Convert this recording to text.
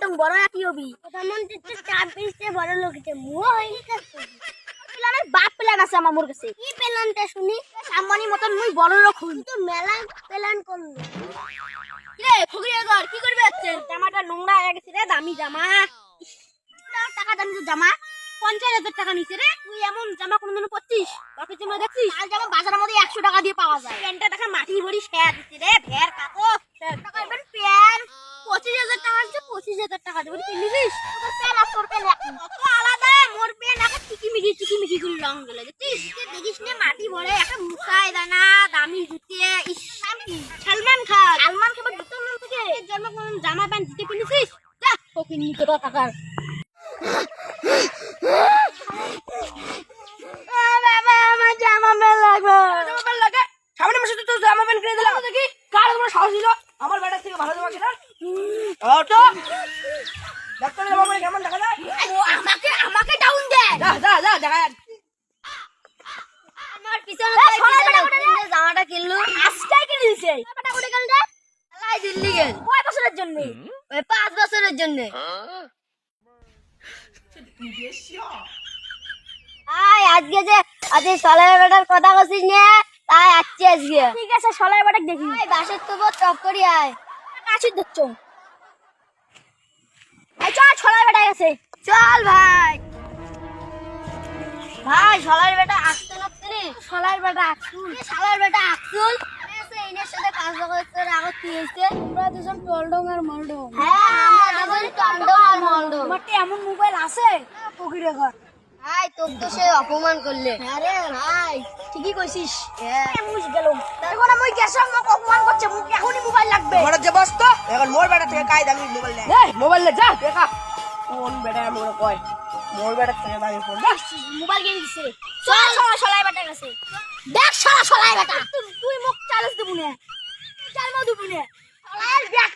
এবং বড় কি হবি? প্রধানমন্ত্রীর চাপ দিচ্ছে বড় লোককে মুহ হয়ে গেছে। প্ল্যানের বাপ প্ল্যান আছে আমার কাছে। কি প্ল্যানটা শুনি? সামনি মতন মুই বড় লোক হই। তো মেলা প্ল্যান করলো। রে ফকিরগর কি করবে আছেন? জামাটা নোংরা হয়ে গেছে রে, দামি জামা। টাকা দামি জামা 50,000 টাকা নিছে রে। তুই এমন জামা কোনদিন পরছিস? বাপের জামা দেখছিস? আর জামা বাজারের মধ্যে 100 টাকা দিয়ে পাওয়া যায়। প্যান্টটা দেখা মাটি ভরি শেয়া দিছে রে, ভের কাকো। টাকা এবার প্যান্ট 25,000 টাকা আছে, 25,000 টাকা দেবো। তুই নিলিস? তোর প্যান্ট আর তোর প্যান্ট কত আলাদা। মোর প্যান্ট এখন চিকিমিকি করে রং গেলে দেখছিস? দেখিস নে মাটি ভরে একটা মুসায় দানা দামি জুতিয়ে। সালমান খান খাবার জুতো নাম থেকে জন্ম কোন জামা প্যান্ট দিতে কিনেছিস? যা ফকির নিতে টাকার। বাবা আমার জামা প্যান্ট লাগবে। সামনে মাসে তো জামা প্যান্ট কিনে দিলাম। দেখি কার তোমার সাহস ছিল আমার বেটার থেকে ভালো জামা কেনার? তো ডাক্তার জামা পরে কেমন দেখা যায়? আমাকে ডাউন দে। যা দেখা আমার পিছনে জামাটা কিনলো আজকেই কিনে দিছে। জামাটা কোথায় গেল রে? লাই দিল্লি গেল। কয় বছরের জন্য? ওই 5 বছরের জন্য। আজকে সলাই বেটার কথা কছিস নে, তাই আসছি আজকে। ঠিক আছে সলাই বেটাক দেখি। ভাই বাসের তো বহুত টপ করি আয়। কাশি দিচ্ছ। এই চল সলাই বেটা গেছে। চল ভাই। ভাই সলাই বেটা আসতে নাচতে। সলাই বেটা আকসুল। সলাই বেটা আকসুল। এনের সাথে কাজ করতে আগত কি হইছে? আমরা দুজন টলডং আর মলডং। হ্যাঁ আমরা দুজন টলডং আর মলডং। মাটি এমন মোবাইল আছে ফকিরে ঘর। ভাই তোর তো সে অপমান করলে। আরে ভাই ঠিকই কইছিস। মুজ গেল এখন আমি গেছাম মোক অপমান করছে। মুখ এখনই মোবাইল লাগবে। মোর যে বসতো এখন মোর বেটা থেকে কাই দামি মোবাইল নেয়। এই মোবাইল লে যা দেখা কোন বেটা মোর কয় মোর বেটা থেকে দামি ফোন। মোবাইল কিনে দিছে। চল সলাই বেটা গেছে। দেখ সলাই বেটা তুই মুখ চালাস দেবু না। চাল মো দেবু না। সলাইয়ের ব্যাগ